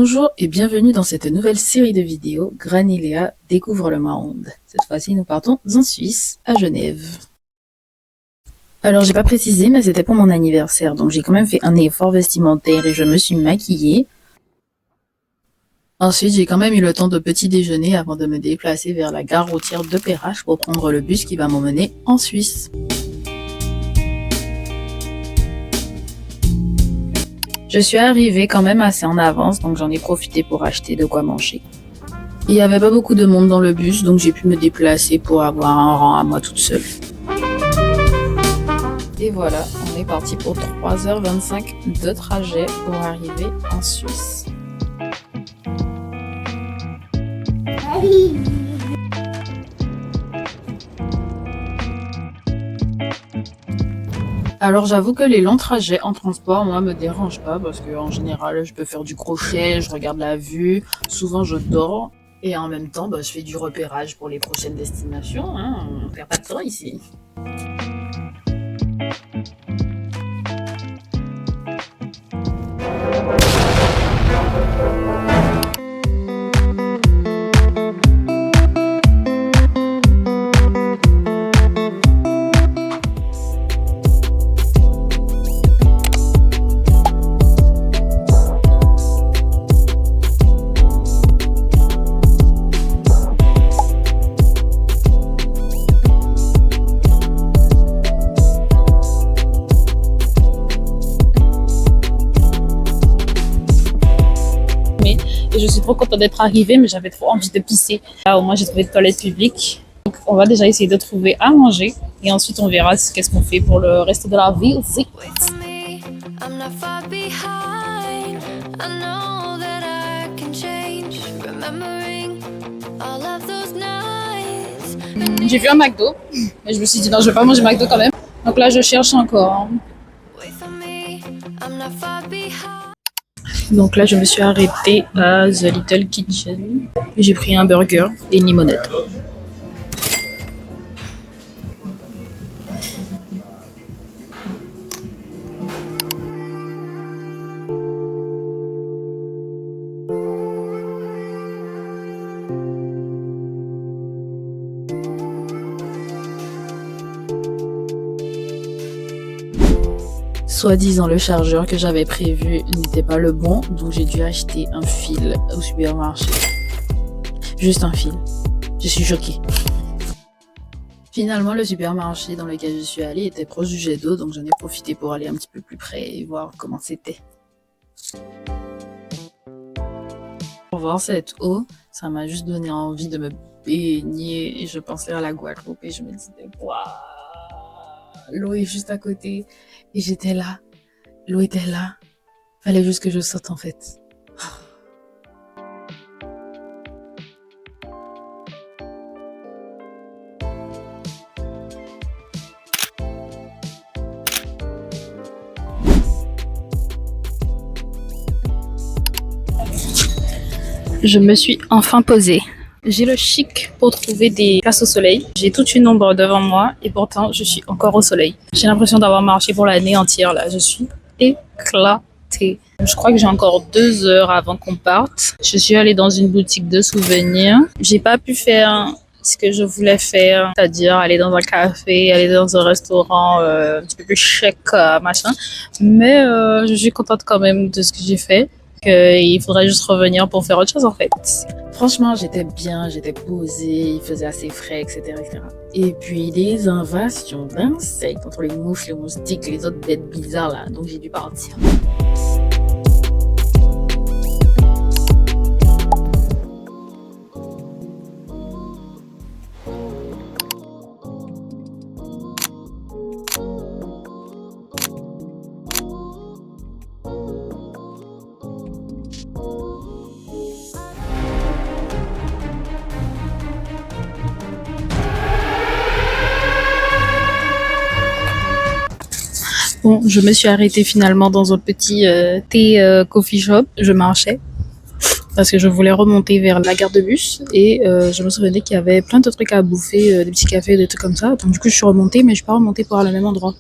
Bonjour et bienvenue dans cette nouvelle série de vidéos Granny Léa découvre le monde. Cette fois-ci, nous partons en Suisse, à Genève. Alors, j'ai pas précisé, mais c'était pour mon anniversaire, donc j'ai quand même fait un effort vestimentaire et je me suis maquillée. Ensuite, j'ai quand même eu le temps de petit déjeuner avant de me déplacer vers la gare routière de Perrache pour prendre le bus qui va m'emmener en Suisse. Je suis arrivée quand même assez en avance, donc j'en ai profité pour acheter de quoi manger. Il n'y avait pas beaucoup de monde dans le bus, donc j'ai pu me déplacer pour avoir un rang à moi toute seule. Et voilà, on est parti pour 3h25 de trajet pour arriver en Suisse. Alors j'avoue que les longs trajets en transport, moi, me dérangent pas parce que en général, je peux faire du crochet, je regarde la vue, souvent je dors et en même temps, je fais du repérage pour les prochaines destinations. On perd pas de temps ici. Et je suis trop contente d'être arrivée, mais j'avais trop envie de pisser. Là, au moins, j'ai trouvé de toilettes publiques. Donc, on va déjà essayer de trouver à manger. Et ensuite, on verra qu'est-ce qu'on fait pour le reste de la vie aussi. J'ai vu un McDo, mais je me suis dit non, je vais pas manger McDo quand même. Donc là, je cherche encore. Donc là, je me suis arrêtée à The Little Kitchen. J'ai pris un burger et une limonade. Soi-disant, le chargeur que j'avais prévu n'était pas le bon, donc j'ai dû acheter un fil au supermarché. Juste un fil. Je suis choquée. Finalement, le supermarché dans lequel je suis allée était proche du jet d'eau, donc j'en ai profité pour aller un petit peu plus près et voir comment c'était. Pour voir cette eau, ça m'a juste donné envie de me baigner et je pensais à la Guadeloupe et je me disais, waouh, l'eau est juste à côté. Et j'étais là, l'eau était là, fallait juste que je saute en fait. Je me suis enfin posée. J'ai le chic pour trouver des places au soleil. J'ai toute une ombre devant moi et pourtant je suis encore au soleil. J'ai l'impression d'avoir marché pour l'année entière là. Je suis éclatée. Je crois que j'ai encore 2 heures avant qu'on parte. Je suis allée dans une boutique de souvenirs. J'ai pas pu faire ce que je voulais faire, c'est-à-dire aller dans un café, aller dans un restaurant un petit peu plus chic, machin. Mais je suis contente quand même de ce que j'ai fait. Il faudrait juste revenir pour faire autre chose en fait. Franchement, j'étais bien, j'étais posée, il faisait assez frais, etc., etc. Et puis les invasions d'insectes entre les mouches, les moustiques, les autres bêtes bizarres là, donc j'ai dû partir. Bon, je me suis arrêtée finalement dans un petit thé coffee shop. Je marchais parce que je voulais remonter vers la gare de bus et je me souvenais qu'il y avait plein de trucs à bouffer, des petits cafés, des trucs comme ça. Donc du coup, je suis remontée, mais je suis pas remontée pour aller au même endroit.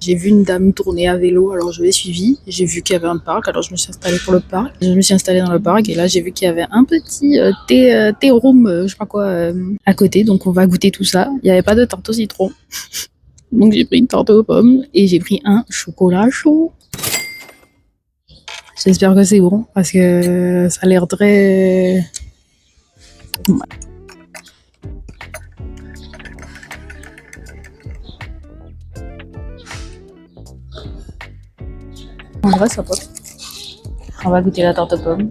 J'ai vu une dame tourner à vélo, alors je l'ai suivie. J'ai vu qu'il y avait un parc, alors je me suis installée pour le parc. Je me suis installée dans le parc et là j'ai vu qu'il y avait un petit thé room, je sais pas quoi, à côté. Donc on va goûter tout ça. Il n'y avait pas de tarte au citron. Donc j'ai pris une tarte aux pommes et j'ai pris un chocolat chaud. J'espère que c'est bon parce que ça a l'air très... En vrai, ça pop. On va goûter la tarte aux pommes.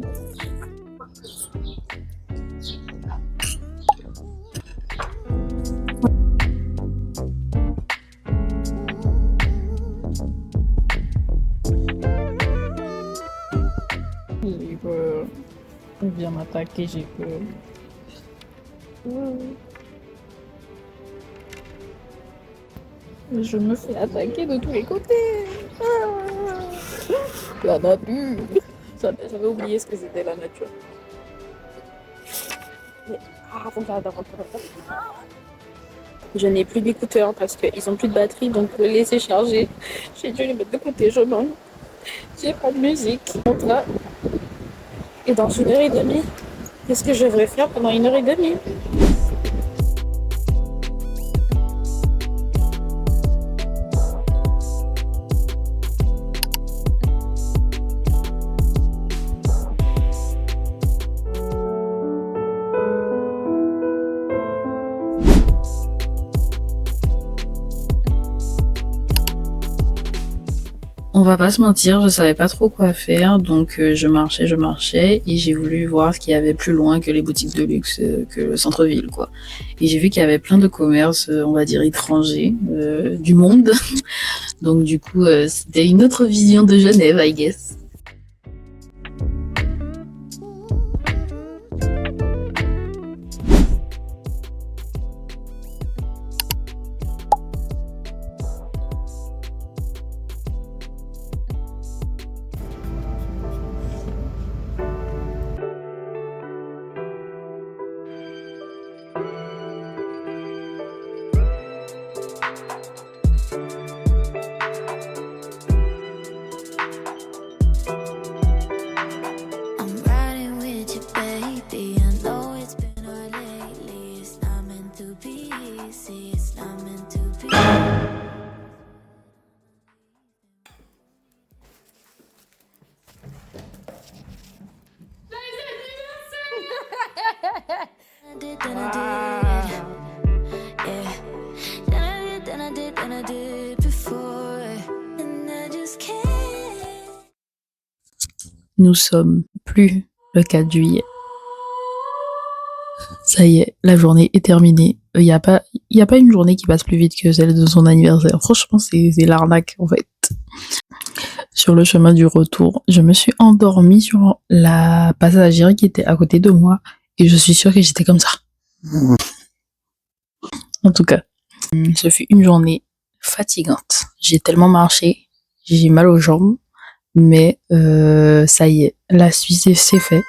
J'ai peur. Il vient m'attaquer, j'ai peur. Je me fais attaquer de tous les côtés. La nature. J'avais oublié ce que c'était la nature. Faut que j'arrête d'avoir peur. Je n'ai plus d'écouteurs parce qu'ils ont plus de batterie, donc je les laisser charger. J'ai dû les mettre de côté, je manque. J'ai pas de musique. Donc là, et dans 1h30, qu'est-ce que je devrais faire pendant 1h30? On va pas se mentir, je savais pas trop quoi faire, donc je marchais et j'ai voulu voir ce qu'il y avait plus loin que les boutiques de luxe, que le centre-ville, quoi. Et j'ai vu qu'il y avait plein de commerces, on va dire étrangers, du monde. Donc du coup, c'était une autre vision de Genève, I guess. Nous sommes plus le 4 juillet. Ça y est, la journée est terminée. Il y a pas une journée qui passe plus vite que celle de son anniversaire. Franchement, c'est l'arnaque en fait. Sur le chemin du retour, je me suis endormie sur la passagère qui était à côté de moi et je suis sûre que j'étais comme ça. En tout cas, ce fut une journée fatigante. J'ai tellement marché, j'ai mal aux jambes, mais ça y est, la Suisse c'est fait.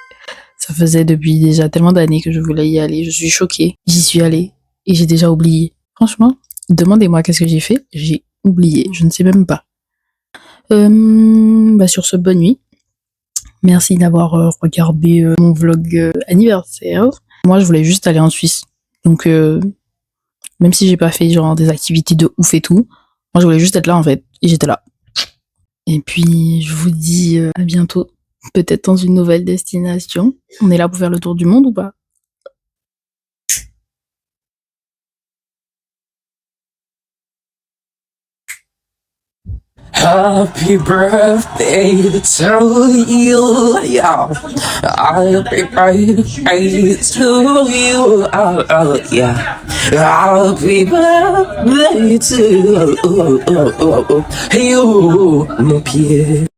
Ça faisait depuis déjà tellement d'années que je voulais y aller. Je suis choquée. J'y suis allée et j'ai déjà oublié. Franchement, demandez-moi qu'est-ce que j'ai fait. J'ai oublié. Je ne sais même pas. Sur ce, bonne nuit. Merci d'avoir regardé mon vlog anniversaire. Moi, je voulais juste aller en Suisse. Donc, même si j'ai pas fait genre des activités de ouf et tout, moi, je voulais juste être là en fait. Et j'étais là. Et puis, je vous dis à bientôt. Peut-être dans une nouvelle destination. On est là pour faire le tour du monde ou pas? Happy birthday to you, yeah. Happy birthday to you, yeah. Happy birthday to you, mon pied.